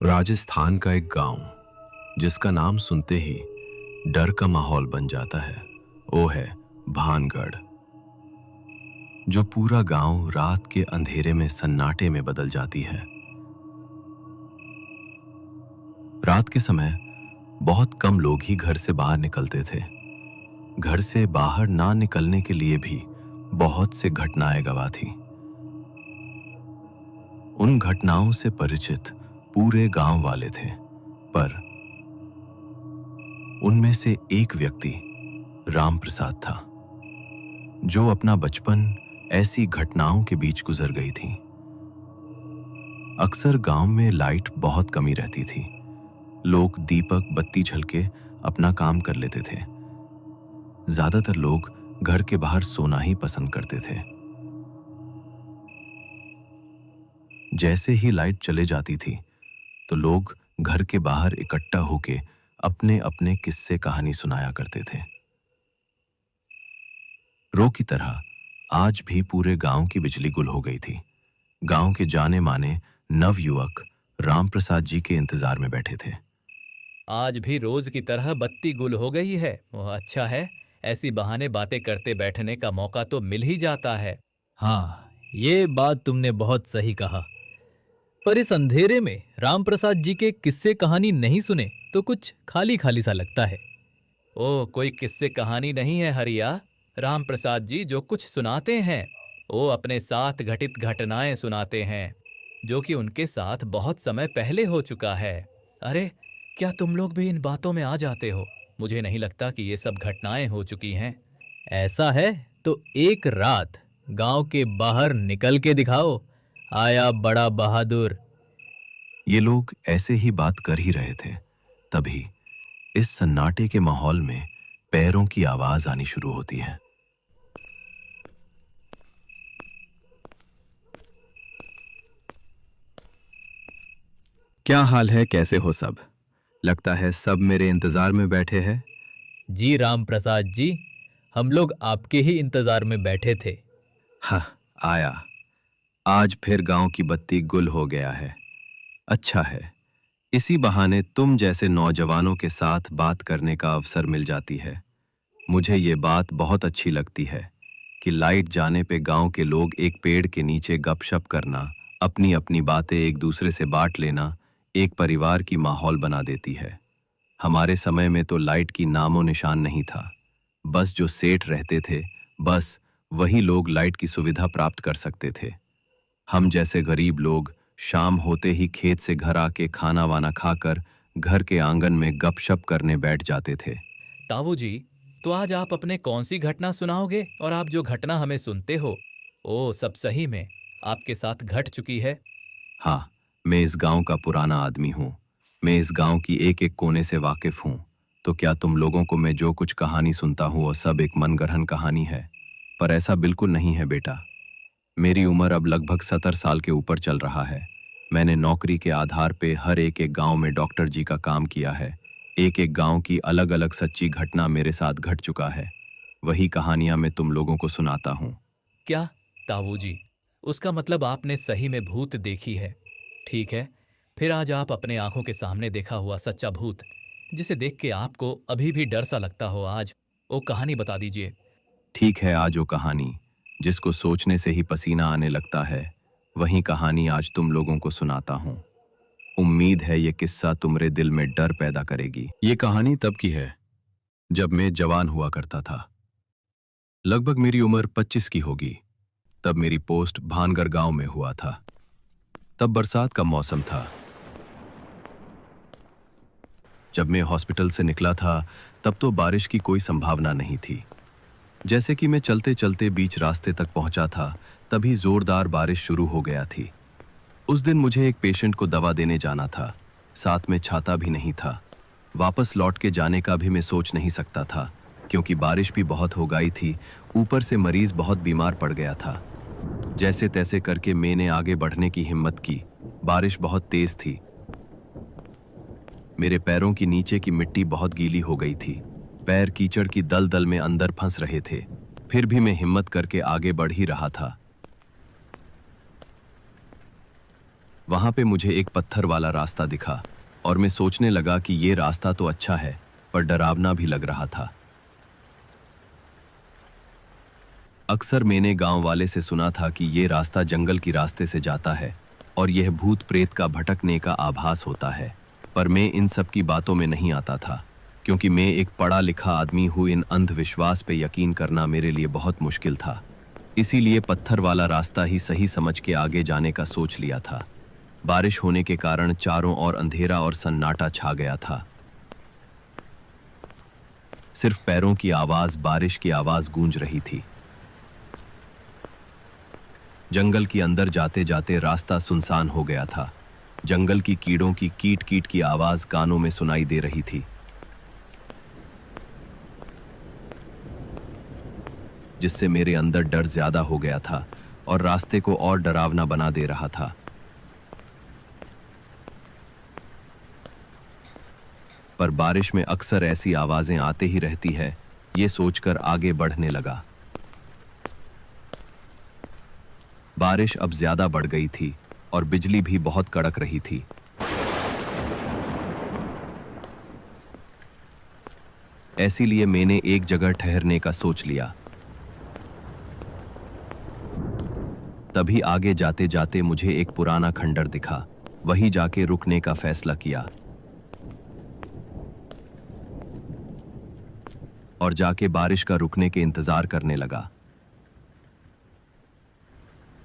राजस्थान का एक गांव जिसका नाम सुनते ही डर का माहौल बन जाता है, वो है भानगढ़। जो पूरा गांव रात के अंधेरे में सन्नाटे में बदल जाती है। रात के समय बहुत कम लोग ही घर से बाहर निकलते थे। घर से बाहर ना निकलने के लिए भी बहुत से घटनाएं गवाह थी। उन घटनाओं से परिचित पूरे गांव वाले थे, पर उनमें से एक व्यक्ति राम प्रसाद था, जो अपना बचपन ऐसी घटनाओं के बीच गुजर गई थी। अक्सर गांव में लाइट बहुत कमी रहती थी। लोग दीपक बत्ती झलके अपना काम कर लेते थे। ज्यादातर लोग घर के बाहर सोना ही पसंद करते थे। जैसे ही लाइट चले जाती थी तो लोग घर के बाहर इकट्ठा होके अपने अपने किस्से कहानी सुनाया करते थे। रो की तरह आज भी पूरे गांव की बिजली गुल हो गई थी। गांव के जाने माने नवयुवक राम प्रसाद जी के इंतजार में बैठे थे। आज भी रोज की तरह बत्ती गुल हो गई है। वह अच्छा है। ऐसी बहाने बातें करते बैठने का मौका तो मिल ही जाता है। हाँ, ये बात तुमने बहुत सही कहा। पर इस अंधेरे में राम प्रसाद जी के किस्से कहानी नहीं सुने तो कुछ खाली खाली सा लगता है। ओह, कोई किस्से कहानी नहीं है हरिया। राम प्रसाद जी जो कुछ सुनाते हैं वो अपने साथ घटित घटनाएं सुनाते हैं, जो कि उनके साथ बहुत समय पहले हो चुका है। अरे, क्या तुम लोग भी इन बातों में आ जाते हो? मुझे नहीं लगता कि ये सब घटनाएं हो चुकी हैं। ऐसा है तो एक रात गांव के बाहर निकल के दिखाओ, आया बड़ा बहादुर। ये लोग ऐसे ही बात कर ही रहे थे, तभी इस सन्नाटे के माहौल में पैरों की आवाज आनी शुरू होती है। क्या हाल है, कैसे हो सब? लगता है सब मेरे इंतजार में बैठे हैं। जी राम प्रसाद जी, हम लोग आपके ही इंतजार में बैठे थे। हाँ, आया। आज फिर गांव की बत्ती गुल हो गया है। अच्छा है, इसी बहाने तुम जैसे नौजवानों के साथ बात करने का अवसर मिल जाती है। मुझे ये बात बहुत अच्छी लगती है कि लाइट जाने पे गांव के लोग एक पेड़ के नीचे गपशप करना, अपनी अपनी बातें एक दूसरे से बांट लेना, एक परिवार की माहौल बना देती है। हमारे समय में तो लाइट की नामो निशान नहीं था। बस जो सेठ रहते थे, बस वही लोग लाइट की सुविधा प्राप्त कर सकते थे। हम जैसे गरीब लोग शाम होते ही खेत से घर आके खाना वाना खाकर घर के आंगन में गपशप करने बैठ जाते थे। ताऊ जी, तो आज आप अपने कौन सी घटना सुनाओगे? और आप जो घटना हमें सुनते हो, ओ सब सही में आपके साथ घट चुकी है? हाँ, मैं इस गांव का पुराना आदमी हूँ। मैं इस गांव की एक एक कोने से वाकिफ हूँ। तो क्या तुम लोगों को मैं जो कुछ कहानी सुनता हूँ वो सब एक मनगढ़ंत कहानी है? पर ऐसा बिल्कुल नहीं है बेटा। मेरी उम्र अब लगभग 70 साल के ऊपर चल रहा है। मैंने नौकरी के आधार पे हर एक एक गांव में डॉक्टर जी का काम किया है। एक एक गांव की अलग अलग सच्ची घटना मेरे साथ घट चुका है। वही कहानियां मैं तुम लोगों को सुनाता हूँ। क्या ताऊ जी, उसका मतलब आपने सही में भूत देखी है? ठीक है, फिर आज आप अपने आंखों के सामने देखा हुआ सच्चा भूत, जिसे देख के आपको अभी भी डर सा लगता हो, आज वो कहानी बता दीजिए। ठीक है, आज वो कहानी जिसको सोचने से ही पसीना आने लगता है, वही कहानी आज तुम लोगों को सुनाता हूँ। उम्मीद है ये किस्सा तुम्हारे दिल में डर पैदा करेगी। ये कहानी तब की है जब मैं जवान हुआ करता था। लगभग मेरी उम्र 25 की होगी। तब मेरी पोस्ट भानगढ़ गांव में हुआ था। तब बरसात का मौसम था। जब मैं हॉस्पिटल से निकला था तब तो बारिश की कोई संभावना नहीं थी। जैसे कि मैं चलते चलते बीच रास्ते तक पहुंचा था, तभी जोरदार बारिश शुरू हो गया थी। उस दिन मुझे एक पेशेंट को दवा देने जाना था। साथ में छाता भी नहीं था। वापस लौट के जाने का भी मैं सोच नहीं सकता था, क्योंकि बारिश भी बहुत हो गई थी। ऊपर से मरीज बहुत बीमार पड़ गया था। जैसे तैसे करके मैंने आगे बढ़ने की हिम्मत की। बारिश बहुत तेज थी। मेरे पैरों की नीचे की मिट्टी बहुत गीली हो गई थी। पैर कीचड़ की दलदल में अंदर फंस रहे थे। फिर भी मैं हिम्मत करके आगे बढ़ ही रहा था। वहां पे मुझे एक पत्थर वाला रास्ता दिखा और मैं सोचने लगा कि ये रास्ता तो अच्छा है पर डरावना भी लग रहा था। अक्सर मैंने गांव वाले से सुना था कि ये रास्ता जंगल की रास्ते से जाता है और यह भूत प्रेत का भटकने का आभास होता है, पर मैं इन सब की बातों में नहीं आता था क्योंकि मैं एक पढ़ा लिखा आदमी हूँ। इन अंधविश्वास पे यकीन करना मेरे लिए बहुत मुश्किल था, इसीलिए पत्थर वाला रास्ता ही सही समझ के आगे जाने का सोच लिया था। बारिश होने के कारण चारों ओर अंधेरा और सन्नाटा छा गया था। सिर्फ पैरों की आवाज, बारिश की आवाज गूंज रही थी। जंगल के अंदर जाते जाते रास्ता सुनसान हो गया था। जंगल की कीड़ों की कीट कीट की आवाज कानों में सुनाई दे रही थी, जिससे मेरे अंदर डर ज्यादा हो गया था और रास्ते को और डरावना बना दे रहा था। पर बारिश में अक्सर ऐसी आवाजें आते ही रहती है, ये सोचकर आगे बढ़ने लगा। बारिश अब ज्यादा बढ़ गई थी और बिजली भी बहुत कड़क रही थी। इसीलिए मैंने एक जगह ठहरने का सोच लिया। तभी आगे जाते जाते मुझे एक पुराना खंडर दिखा। वहीं जाके रुकने का फैसला किया और जाके बारिश का रुकने के इंतजार करने लगा।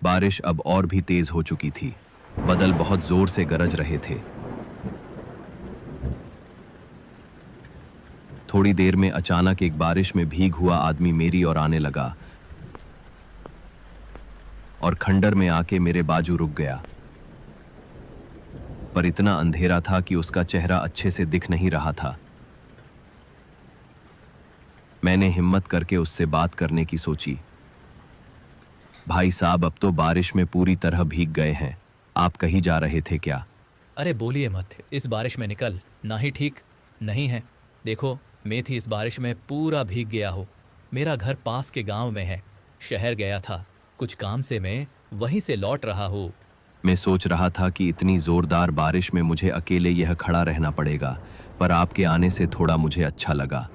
बारिश अब और भी तेज हो चुकी थी। बादल बहुत जोर से गरज रहे थे। थोड़ी देर में अचानक एक बारिश में भीग हुआ आदमी मेरी ओर आने लगा और खंडर में आके मेरे बाजू रुक गया। पर इतना अंधेरा था कि उसका चेहरा अच्छे से दिख नहीं रहा था। मैंने हिम्मत करके उससे बात करने की सोची। भाई साहब, अब तो बारिश में पूरी तरह भीग गए हैं, आप कहीं जा रहे थे क्या? अरे बोलिए मत, इस बारिश में निकल ना ही ठीक नहीं है। देखो, मैं थी इस बारिश में पूरा भीग गया हो। मेरा घर पास के गांव में है। शहर गया था कुछ काम से, मैं वहीं से लौट रहा हूँ। मैं सोच रहा था कि इतनी जोरदार बारिश में मुझे अकेले यह खड़ा रहना पड़ेगा, पर आपके आने से थोड़ा मुझे अच्छा लगा।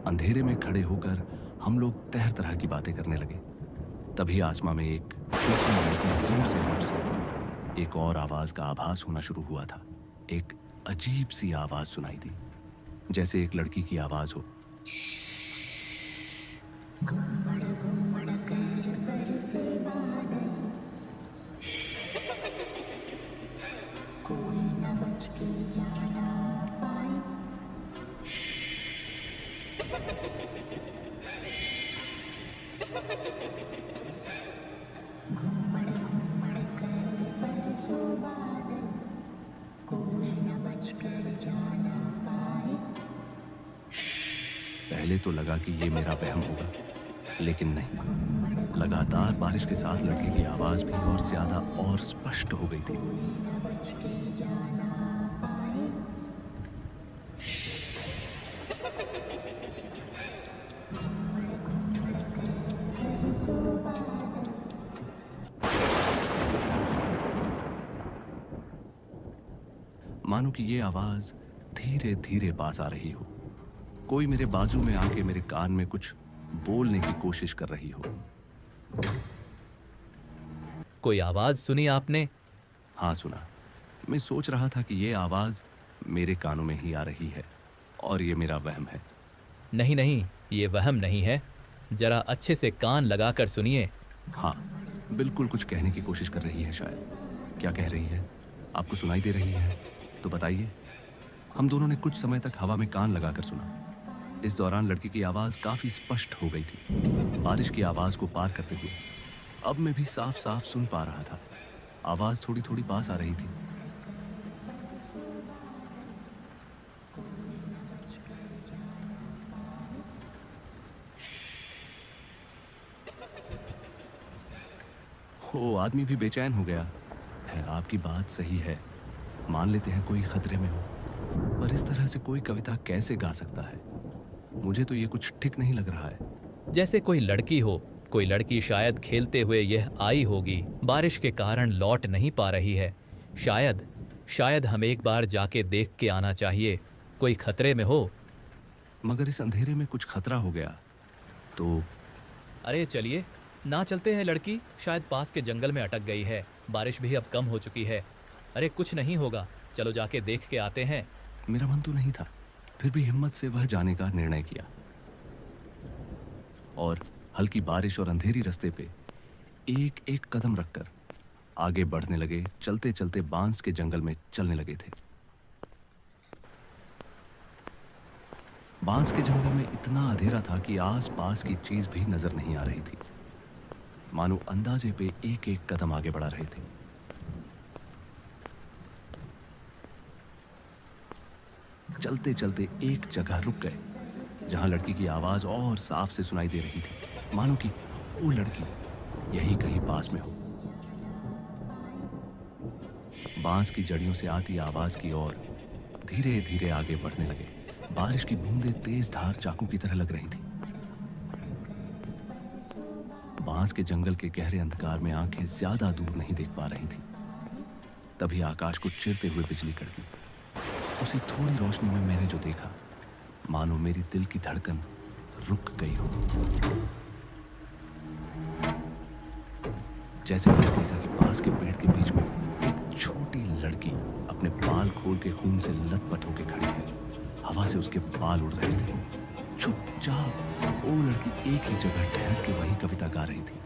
अंधेरे में खड़े होकर हम लोग तरह तरह की बातें करने लगे। तभी आसमां में एक जोर से तब से एक और आवाज का आभास होना शुरू हुआ था। एक अजीब सी आवाज सुनाई दी, जैसे एक लड़की की आवाज हो। पहले तो लगा कि ये मेरा वहम होगा, लेकिन नहीं। लगातार बारिश के साथ लड़के की आवाज भी और ज्यादा और स्पष्ट हो गई थी। मानो कि ये आवाज धीरे धीरे पास आ रही हो। कोई मेरे बाजू में आके मेरे कान में कुछ बोलने की कोशिश कर रही हो। कोई आवाज सुनी आपने? हाँ, सुना। मैं सोच रहा था कि ये आवाज मेरे कानों में ही आ रही है और ये मेरा वहम है। नहीं नहीं, ये वहम नहीं है। जरा अच्छे से कान लगाकर सुनिए। हाँ, बिल्कुल कुछ कहने की कोशिश कर रही है शायद। क्या कह रही है? आपको सुनाई दे रही है? तो बताइए। हम दोनों ने कुछ समय तक हवा में कान लगाकर सुना। इस दौरान लड़की की आवाज काफी स्पष्ट हो गई थी, बारिश की आवाज को पार करते हुए। अब मैं भी साफ साफ सुन पा रहा था। आवाज थोड़ी थोड़ी पास आ रही थी। वो आदमी भी बेचैन हो गया है। आपकी बात सही है, मान लेते हैं कोई खतरे में हो, पर इस तरह से कोई कविता कैसे गा सकता है? मुझे तो ये कुछ ठीक नहीं लग रहा है। जैसे कोई लड़की हो, कोई लड़की शायद खेलते हुए यह आई होगी बारिश के कारण लौट नहीं पा रही है। शायद शायद हम एक बार जाके देख के आना चाहिए, कोई खतरे में हो। मगर इस अंधेरे में कुछ खतरा हो गया तो? अरे चलिए ना चलते हैं, लड़की शायद पास के जंगल में अटक गई है। बारिश भी अब कम हो चुकी है। अरे कुछ नहीं होगा, चलो जाके देख के आते हैं। मेरा मन तो नहीं था, फिर भी हिम्मत से वह जाने का निर्णय किया और हल्की बारिश और अंधेरी रास्ते पे एक एक कदम रखकर आगे बढ़ने लगे। चलते चलते बांस के जंगल में चलने लगे थे। बांस के जंगल में इतना अंधेरा था कि आस पास की चीज भी नजर नहीं आ रही थी, मानो अंदाजे पे एक एक कदम आगे बढ़ा रहे थे। चलते चलते एक जगह रुक गए जहां लड़की की आवाज और साफ से सुनाई दे रही थी, मानो कि वो लड़की यहीं कहीं पास में हो। बांस की जड़ियों से आती आवाज की ओर धीरे धीरे आगे बढ़ने लगे। बारिश की बूंदें तेज धार चाकू की तरह लग रही थी। बांस के जंगल के गहरे अंधकार में आंखें ज्यादा दूर नहीं देख पा रही थी। तभी आकाश को चिरते हुए बिजली कड़की। उसी थोड़ी रोशनी में मैंने जो देखा, मानो मेरी दिल की धड़कन रुक गई हो। जैसे मैंने देखा कि पास के पेड़ के बीच में एक छोटी लड़की अपने बाल खोल के खून से लथपथ होकर खड़ी है। हवा से उसके बाल उड़ रहे थे। चुपचाप वो लड़की एक ही जगह ठहर के वही कविता गा रही थी।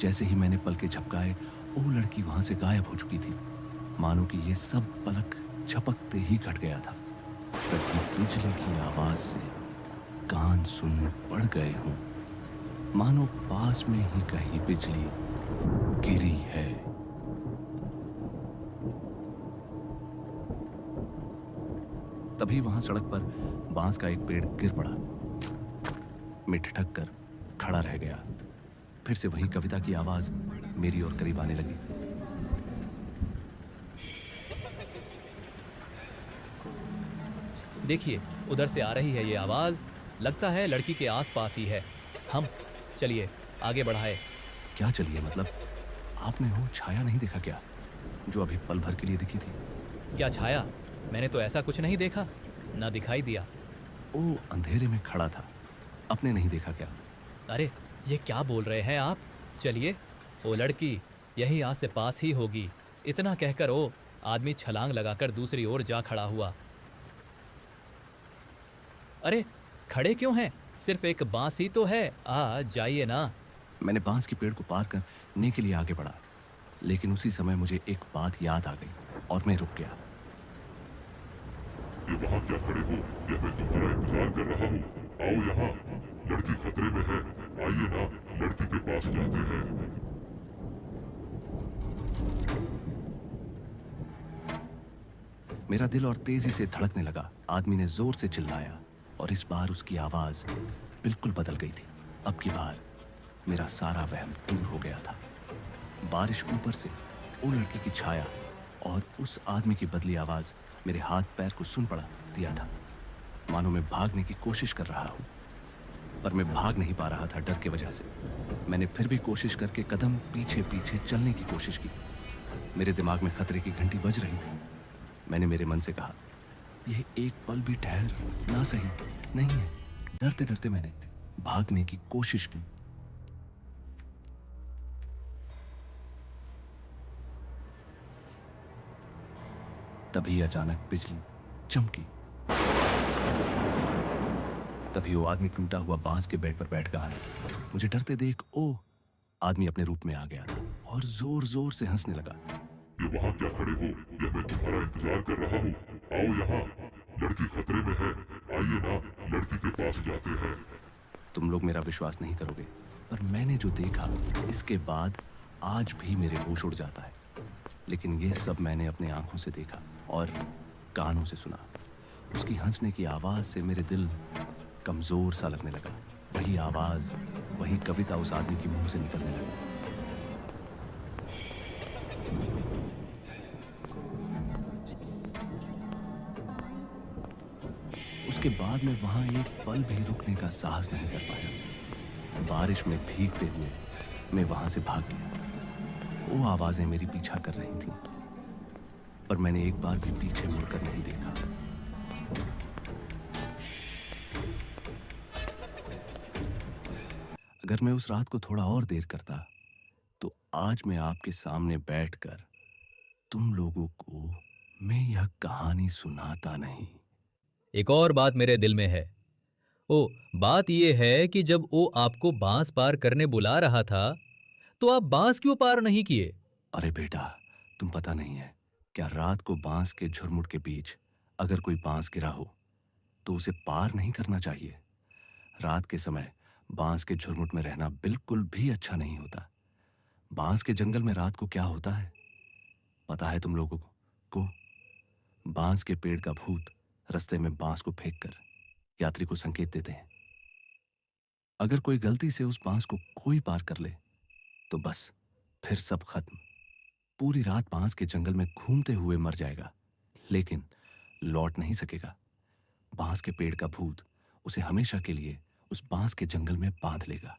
जैसे ही मैंने पलके झपकाए, वो लड़की वहां से गायब हो चुकी थी, मानो कि ये सब पलक झपकते ही घट गया था। तभी बिजली की आवाज से कान सुन पड़ गए हों, मानो पास में ही कहीं बिजली गिरी है। तभी वहां सड़क पर बांस का एक पेड़ गिर पड़ा। मैं ठिठक कर खड़ा रह गया। फिर से वही कविता की आवाज मेरी ओर करीब आने लगी। देखिए उधर से आ रही है ये आवाज, लगता है लड़की के आसपास ही है। हम चलिए आगे बढ़ाए। क्या चलिए मतलब? आपने वो छाया नहीं देखा क्या, जो अभी पल भर के लिए दिखी थी? क्या छाया? मैंने तो ऐसा कुछ नहीं देखा, ना दिखाई दिया। वो अंधेरे में खड़ा था, आपने नहीं देखा क्या? अरे ये क्या बोल रहे हैं आप? चलिए, वो लड़की यही आस पास ही होगी। इतना कहकर वो आदमी छलांग लगाकर दूसरी ओर जा खड़ा हुआ। अरे खड़े क्यों हैं? सिर्फ एक बांस ही तो है, आ जाइए ना। मैंने बांस के पेड़ को पार करने के लिए आगे बढ़ा, लेकिन उसी समय मुझे एक बात याद आ गई और मैं रुक गया। ये वहाँ क्या खड़े हो? यह मैं तुम्हारा इंतजार कर रहा हूँ। आओ यहाँ, लड़की खतरे में है। आइए ना, लड़की के पास जाते हैं। मेरा दिल और तेजी से धड़कने लगा। आदमी ने जोर से चिल्लाया और इस बार उसकी आवाज बिल्कुल बदल गई थी। अब की बार मेरा सारा वहम दूर हो गया था। बारिश ऊपर से, वो लड़की की छाया और उस आदमी की बदली आवाज मेरे हाथ पैर को सुन पड़ा दिया था, मानो मैं भागने की कोशिश कर रहा हूं, पर मैं भाग नहीं पा रहा था डर की वजह से। मैंने फिर भी कोशिश करके कदम पीछे पीछे चलने की कोशिश की। मेरे दिमाग में खतरे की घंटी बज रही थी। मैंने मेरे मन से कहा, यह एक पल भी ठहर ना सही नहीं है। डरते डरते मैंने भागने की कोशिश की। तभी अचानक बिजली चमकी। तभी वो आदमी टूटा हुआ बांस के बेड पर बैठ गया है। मुझे डरते देख ओ आदमी अपने रूप में आ गया था और जोर जोर से हंसने लगा। ये वहाँ क्या खड़े हो? यह मैं तुम्हारा इंतजार कर रहा हूँ। आओ यहाँ, लड़की खतरे में है। आइए ना, लड़की के पास जाते हैं। तुम लोग मेरा विश्वास नहीं करोगे, पर मैंने जो देखा इसके बाद आज भी मेरे होश उड़ जाता है। लेकिन ये सब मैंने अपने आंखों से देखा और कानों से सुना। उसकी हंसने की आवाज से मेरे दिल कमजोर सा लगने लगा। वही आवाज, वही कविता उस आदमी की मुंह से निकलने लगी। उसके बाद मैं वहां एक पल भी रुकने का साहस नहीं कर पाया। बारिश में भीगते हुए मैं वहां से भाग गया। वो आवाजें मेरी पीछा कर रही थीं, पर मैंने एक बार भी पीछे मुड़कर नहीं देखा। अगर मैं उस रात को थोड़ा और देर करता तो आज मैं आपके सामने बैठकर तुम लोगों को मैं यह कहानी सुनाता नहीं। एक और बात मेरे दिल में है। ओ, बात यह है कि जब वो आपको बांस पार करने बुला रहा था तो आप बांस क्यों पार नहीं किए? अरे बेटा, तुम पता नहीं है क्या रात को बांस के झुरमुट के बीच अगर कोई बांस गिरा हो तो उसे पार नहीं करना चाहिए। रात के समय बांस के झुरमुट में रहना बिल्कुल भी अच्छा नहीं होता। बांस के जंगल में रात को क्या होता है पता है तुम लोगों को? बांस के पेड़ का भूत रास्ते में बांस को फेंककर यात्री को संकेत देते हैं। अगर कोई गलती से उस बांस को कोई पार कर ले तो बस फिर सब खत्म। पूरी रात बांस के जंगल में घूमते हुए मर जाएगा, लेकिन लौट नहीं सकेगा। बांस के पेड़ का भूत उसे हमेशा के लिए उस बांस के जंगल में बांध लेगा।